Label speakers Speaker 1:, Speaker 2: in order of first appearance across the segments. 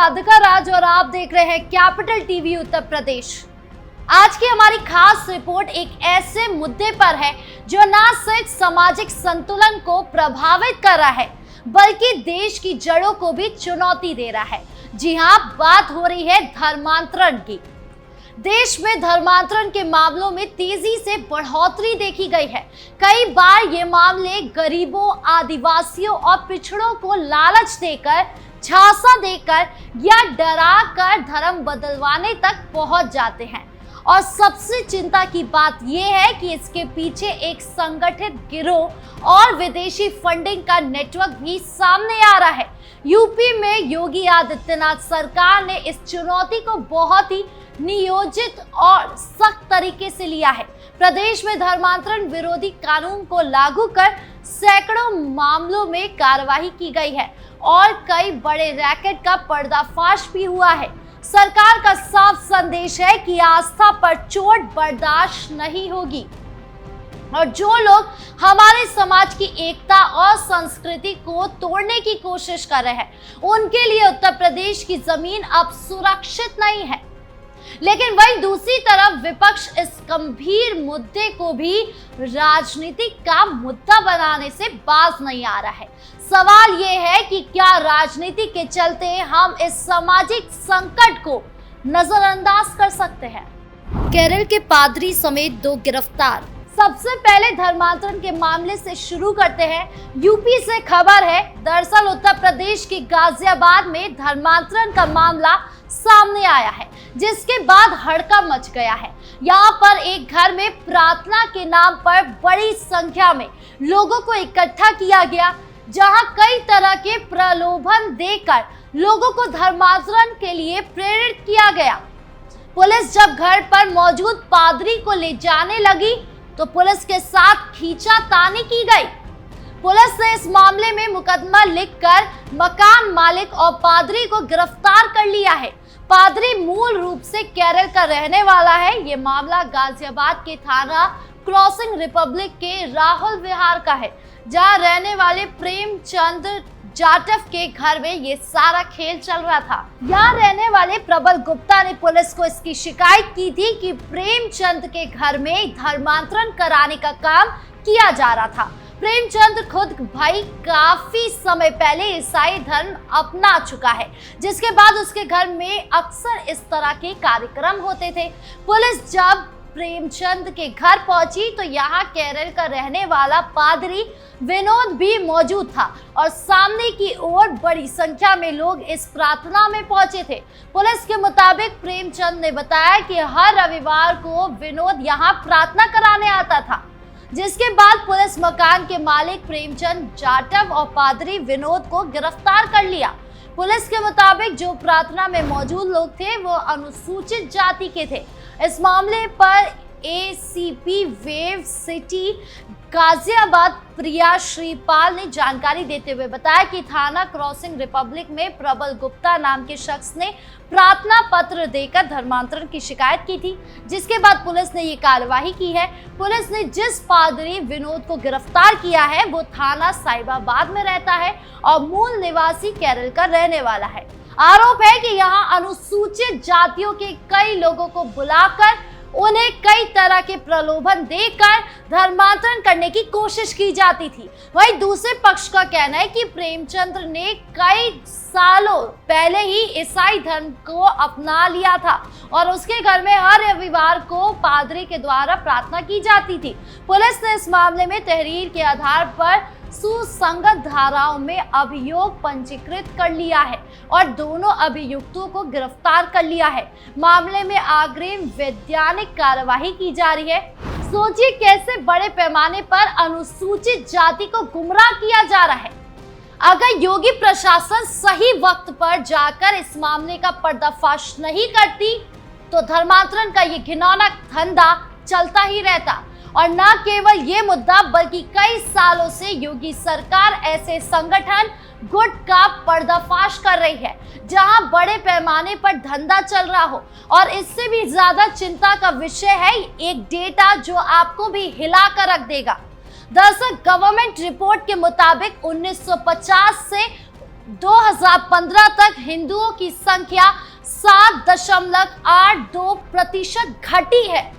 Speaker 1: राधिका राज और आप देख रहे हैं कैपिटल टीवी उत्तर प्रदेश। आज की हमारी खास रिपोर्ट एक ऐसे मुद्दे पर है जो न सिर्फ सामाजिक संतुलन को प्रभावित कर रहा है बल्कि देश की जड़ों को भी चुनौती दे रहा है। जी हां, बात हो रही है धर्मांतरण की। देश में धर्मांतरण के मामलों में तेजी से बढ़ोतरी देखी गई है। कई बार ये मामले गरीबों, आदिवासियों और पिछड़ों को लालच देकर, झांसा देकर या डरा कर धर्म बदलवाने तक पहुंच जाते हैं। और सबसे चिंता की बात यह है कि इसके पीछे एक संगठित गिरोह और विदेशी फंडिंग का नेटवर्क भी सामने आ रहा है। यूपी में योगी आदित्यनाथ सरकार ने इस चुनौती को बहुत ही नियोजित और सख्त तरीके से लिया है। प्रदेश में धर्मांतरण विरोधी कानून को लागू कर सैकड़ों मामलों में कार्रवाई की गई है और कई बड़े रैकेट का पर्दाफाश भी हुआ है। सरकार का साफ संदेश है कि आस्था पर चोट बर्दाश्त नहीं होगी और जो लोग हमारे समाज की एकता और संस्कृति को तोड़ने की कोशिश कर रहे हैं उनके लिए उत्तर प्रदेश की जमीन अब सुरक्षित नहीं है। लेकिन वहीं दूसरी तरफ विपक्ष इस गंभीर मुद्दे को भी राजनीति का मुद्दा बनाने से बाज नहीं आ रहा है। सवाल ये है कि क्या राजनीति के चलते हम इस सामाजिक संकट को नजरअंदाज कर सकते हैं। केरल के पादरी समेत 2 गिरफ्तार। सबसे पहले धर्मांतरण के मामले से शुरू करते हैं। यूपी से खबर है। दरअसल उत्तर प्रदेश के गाजियाबाद में धर्मांतरण का मामला सामने आया है, जिसके बाद हड़कंप मच गया है। यहाँ पर एक घर में प्रार्थना के नाम पर बड़ी संख्या में लोगों को इकट्ठा किया गया, जहाँ कई तरह के प्रलोभन देकर लोगों को धर्मांतरण के लिए प्रेरित किया गया। पुलिस जब घर पर मौजूद पादरी को ले जाने लगी तो पुलिस के साथ खींचातानी की गई। पुलिस ने इस मामले में मुकदमा लिखकर मकान मालिक और पादरी को गिरफ्तार कर लिया है। पादरी मूल रूप से केरल का रहने वाला है। ये मामला गाजियाबाद के थाना क्रॉसिंग रिपब्लिक के राहुल विहार का है, जहां रहने वाले प्रेमचंद जाटव के घर में ये सारा खेल चल रहा था। यहाँ रहने वाले प्रबल गुप्ता ने पुलिस को इसकी शिकायत की थी कि प्रेमचंद के घर में धर्मांतरण कराने का काम किया जा रहा था। प्रेमचंद खुद भाई काफी समय पहले ईसाई धर्म अपना चुका है, जिसके बाद उसके घर में अक्सर इस तरह के कार्यक्रम होते थे। पुलिस जब प्रेमचंद के घर पहुंची तो यहाँ केरल का रहने वाला पादरी विनोद भी मौजूद था और सामने की ओर बड़ी संख्या में लोग इस प्रार्थना में पहुंचे थे। पुलिस के मुताबिक प्रेमचंद ने बताया कि हर रविवार को विनोद यहाँ प्रार्थना कराने आता था, जिसके बाद पुलिस मकान के मालिक प्रेमचंद जाटव और पादरी विनोद को गिरफ्तार कर लिया। पुलिस के मुताबिक जो प्रार्थना में मौजूद लोग थे वो अनुसूचित जाति के थे। इस मामले पर एसीपी वेव सिटी गाजियाबाद प्रिया श्रीपाल ने जानकारी देते हुए बताया कि थाना क्रॉसिंग रिपब्लिक में प्रबल गुप्ता नाम के शख्स ने प्रार्थना पत्र देकर धर्मांतरण की शिकायत की थी, जिसके बाद पुलिस ने ये कार्रवाई की है। पुलिस ने जिस पादरी विनोद को गिरफ्तार किया है वो थाना साहिबाबाद में रहता है और मूल निवासी केरल का रहने वाला है। आरोप है कि यहाँ अनुसूचित जातियों के कई लोगों को बुलाकर उन्हें कई तरह के प्रलोभन देकर धर्मांतरण करने की कोशिश की जाती थी। वहीं दूसरे पक्ष का कहना है कि प्रेमचंद ने कई सालों पहले ही ईसाई धर्म को अपना लिया था और उसके घर में हर रविवार को पादरी के द्वारा प्रार्थना की जाती थी। पुलिस ने इस मामले में तहरीर के आधार पर सुसंगत धाराओं में अभियोग पंजीकृत कर लिया है और दोनों अभियुक्तों को गिरफ्तार कर लिया है। मामले में अग्रिम वैधानिक कार्यवाही की जा रही है। सोचिए कैसे बड़े पैमाने पर अनुसूचित जाति को गुमराह किया जा रहा है। अगर योगी प्रशासन सही वक्त पर जाकर इस मामले का पर्दाफाश नहीं करती तो धर्मांतरण का ये घिनौना धंधा चलता ही रहता। और न केवल ये मुद्दा बल्कि कई सालों से योगी सरकार ऐसे संगठन गुट का पर्दाफाश कर रही है जहां बड़े पैमाने पर धंधा चल रहा हो। और इससे भी ज्यादा चिंता का विषय है एक डेटा जो आपको भी हिला कर रख देगा। दरअसल गवर्नमेंट रिपोर्ट के मुताबिक 1950 से 2015 तक हिंदुओं की संख्या 7.82% घटी है,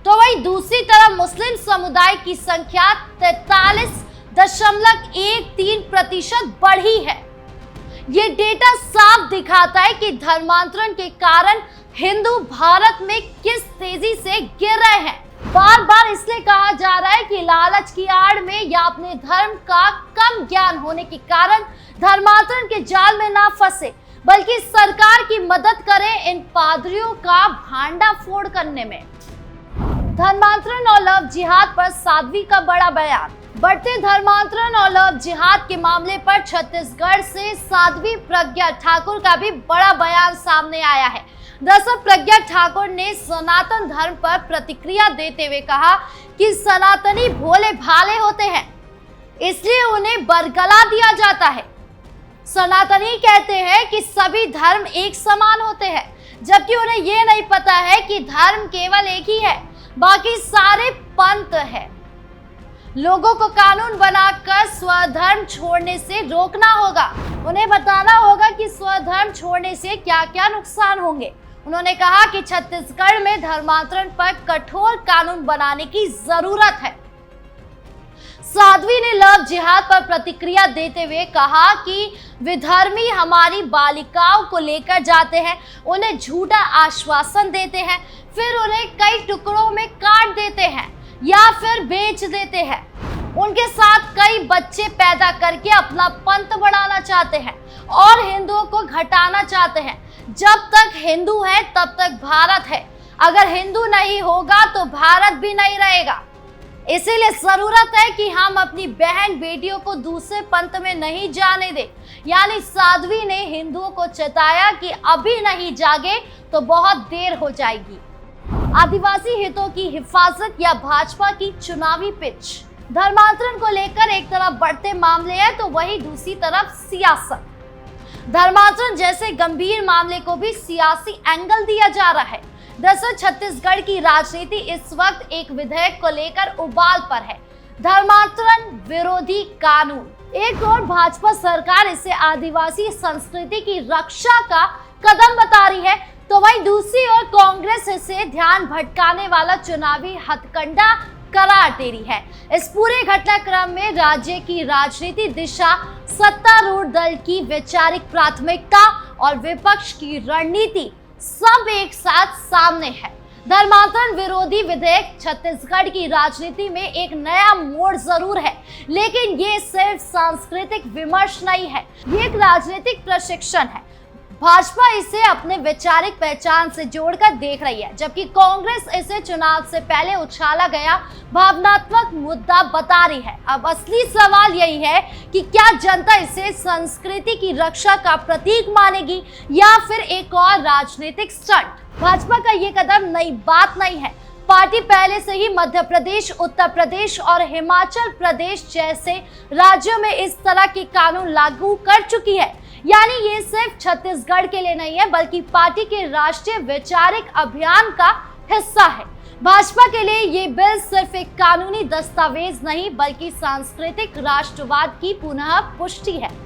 Speaker 1: तो वहीं दूसरी तरफ मुस्लिम समुदाय की संख्या 43.13% बढ़ी है। ये डेटा साफ दिखाता है कि धर्मांतरण के कारण हिंदू भारत में किस तेजी से गिर रहे हैं। बार बार इसलिए कहा जा रहा है कि लालच की आड़ में या अपने धर्म का कम ज्ञान होने के कारण धर्मांतरण के जाल में ना फंसे, बल्कि सरकार की मदद करें इन पादरियों का भांडाफोड़ करने में। धर्मांतरण और लव जिहाद पर साध्वी का बड़ा बयान। बढ़ते धर्मांतरण और लव जिहाद के मामले पर छत्तीसगढ़ से साध्वी प्रज्ञा ठाकुर का भी बड़ा बयान सामने आया है। दरअसल प्रज्ञा ठाकुर ने सनातन धर्म पर प्रतिक्रिया देते हुए कहा कि सनातनी भोले भाले होते हैं, इसलिए उन्हें बरगला दिया जाता है। सनातनी कहते हैं कि सभी धर्म एक समान होते हैं, जबकि उन्हें यह नहीं पता है कि धर्म केवल एक ही है, बाकी सारे पंथ है। लोगों को कानून बनाकर स्वधर्म छोड़ने से रोकना होगा। उन्हें बताना होगा कि स्वधर्म छोड़ने से क्या क्या नुकसान होंगे। उन्होंने कहा कि छत्तीसगढ़ में धर्मांतरण पर कठोर कानून बनाने की जरूरत है। साध्वी ने लव जिहाद पर प्रतिक्रिया देते हुए कहा कि विधर्मी हमारी बालिकाओं को लेकर जाते हैं, उन्हें झूठा आश्वासन देते हैं, फिर उन्हें कई टुकड़ों में काट देते हैं या फिर बेच देते हैं। उनके साथ कई बच्चे पैदा करके अपना पंथ बढ़ाना चाहते हैं और हिंदुओं को घटाना चाहते हैं। जब तक हिंदू है तब तक भारत है, अगर हिंदू नहीं होगा तो भारत भी नहीं रहेगा। इसीलिए जरूरत है कि हम अपनी बहन बेटियों को दूसरे पंथ में नहीं जाने दें। यानी साध्वी ने हिंदुओं को चेताया कि अभी नहीं जागे तो बहुत देर हो जाएगी। आदिवासी हितों की हिफाजत या भाजपा की चुनावी पिच। धर्मांतरण को लेकर एक तरफ बढ़ते मामले हैं तो वहीं दूसरी तरफ सियासत। धर्मांतरण जैसे गंभीर मामले को भी सियासी एंगल दिया जा रहा है। दरअसल छत्तीसगढ़ की राजनीति इस वक्त एक विधेयक को लेकर उबाल पर है, धर्मांतरण विरोधी कानून। एक और भाजपा सरकार इसे आदिवासी संस्कृति की रक्षा का कदम बता रही है, तो वहीं दूसरी ओर कांग्रेस इसे ध्यान भटकाने वाला चुनावी हथकंडा करार दे रही है। इस पूरे घटनाक्रम में राज्य की राजनीति दिशा, सत्तारूढ़ दल की वैचारिक प्राथमिकता और विपक्ष की रणनीति सब एक साथ सामने है। धर्मांतरण विरोधी विधेयक छत्तीसगढ़ की राजनीति में एक नया मोड़ जरूर है, लेकिन ये सिर्फ सांस्कृतिक विमर्श नहीं है, ये एक राजनीतिक प्रशिक्षण है। भाजपा इसे अपने वैचारिक पहचान से जोड़कर देख रही है, जबकि कांग्रेस इसे चुनाव से पहले उछाला गया भावनात्मक मुद्दा बता रही है। अब असली सवाल यही है कि क्या जनता इसे संस्कृति की रक्षा का प्रतीक मानेगी या फिर एक और राजनीतिक स्टंट। भाजपा का ये कदम नई बात नहीं है। पार्टी पहले से ही मध्य प्रदेश, उत्तर प्रदेश और हिमाचल प्रदेश जैसे राज्यों में इस तरह के कानून लागू कर चुकी है। यानी ये सिर्फ छत्तीसगढ़ के लिए नहीं है, बल्कि पार्टी के राष्ट्रीय वैचारिक अभियान का हिस्सा है। भाजपा के लिए ये बिल सिर्फ एक कानूनी दस्तावेज नहीं, बल्कि सांस्कृतिक राष्ट्रवाद की पुनः पुष्टि है,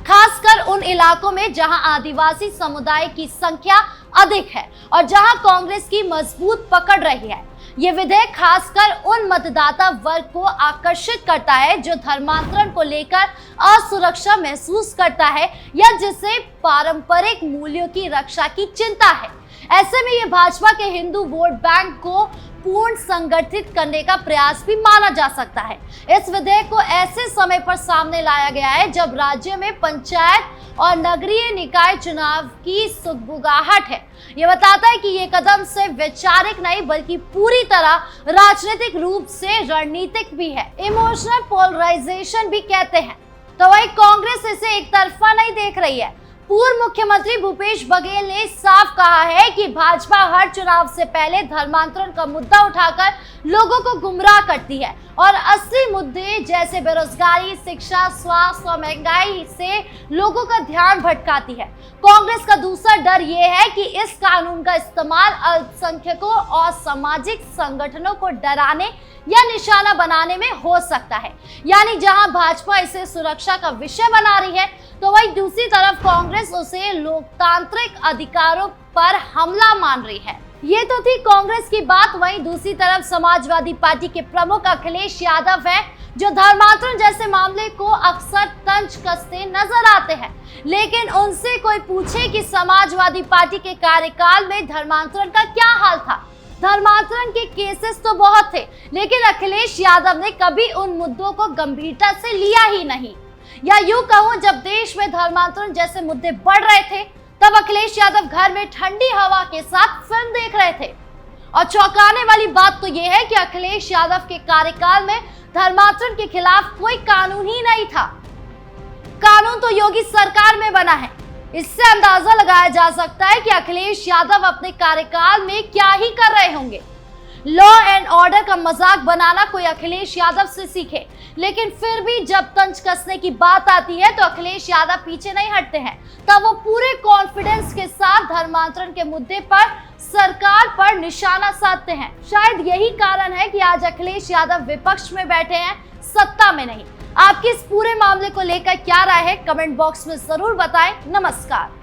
Speaker 1: खासकर उन इलाकों में जहां आदिवासी समुदाय की संख्या अधिक है और जहां कांग्रेस की मजबूत पकड़ रही है। ये विधेयक खासकर उन मतदाता वर्ग को आकर्षित करता है जो धर्मांतरण को लेकर असुरक्षा महसूस करता है या जिसे पारंपरिक मूल्यों की रक्षा की चिंता है। ऐसे में ये भाजपा के हिंदू वोट बैंक को पूर्ण संगठित करने का प्रयास भी माना जा सकता है। इस विधेयक को ऐसे समय पर सामने लाया गया है जब राज्य में पंचायत और नगरीय निकाय चुनाव की सुगबुगाहट है। ये बताता है कि ये कदम सिर्फ वैचारिक नहीं, बल्कि पूरी तरह राजनीतिक रूप से रणनीतिक भी है। इमोशनल पोलराइजेशन भी कहते हैं। तो वही कांग्रेस इसे एक तरफा नहीं देख रही है। पूर्व मुख्यमंत्री भूपेश बघेल ने साफ कहा है कि भाजपा हर चुनाव से पहले धर्मांतरण का मुद्दा उठाकर लोगों को गुमराह करती है और असली मुद्दे जैसे बेरोजगारी, शिक्षा, स्वास्थ्य और महंगाई से लोगों का ध्यान भटकाती है। कांग्रेस का दूसरा डर यह है कि इस कानून का इस्तेमाल अल्पसंख्यकों और सामाजिक संगठनों को डराने या निशाना बनाने में हो सकता है। यानी जहां भाजपा इसे सुरक्षा का विषय बना रही है, तो वहीं दूसरी तरफ कांग्रेस उसे लोकतांत्रिक अधिकारों पर हमला मान रही है। ये तो थी कांग्रेस की बात। वहीं दूसरी तरफ समाजवादी पार्टी के प्रमुख अखिलेश यादव है, जो धर्मांतरण जैसे मामले को अक्सर तंज कसते नजर आते हैं। लेकिन उनसे कोई पूछे कि समाजवादी पार्टी के कार्यकाल में धर्मांतरण का क्या हाल था। धर्मांतरण के केसेस तो बहुत थे, लेकिन अखिलेश यादव ने कभी उन मुद्दों को गंभीरता से लिया ही नहीं। या यूं कहूं, जब देश में धर्मांतरण जैसे मुद्दे बढ़ रहे थे, तब अखिलेश यादव घर में ठंडी हवा के साथ फिल्म देख रहे थे। और चौंकाने वाली बात तो यह है कि अखिलेश यादव के कार्यकाल में धर्मांतरण के खिलाफ कोई कानून ही नहीं था। कानून तो योगी सरकार में बना है। इससे अंदाजा लगाया जा सकता है कि अखिलेश यादव अपने कार्यकाल में क्या ही कर रहे होंगे। लॉ एंड ऑर्डर का मजाक बनाना कोई अखिलेश यादव से सीखे, लेकिन फिर भी जब तंज कसने की बात आती है तो अखिलेश यादव पीछे नहीं हटते हैं। तब वो पूरे कॉन्फिडेंस के साथ धर्मांतरण के मुद्दे पर सरकार पर निशाना साधते हैं। शायद यही कारण है कि आज अखिलेश यादव विपक्ष में बैठे हैं, सत्ता में नहीं। आपकी इस पूरे मामले को लेकर क्या राय है, कमेंट बॉक्स में जरूर बताएं। नमस्कार।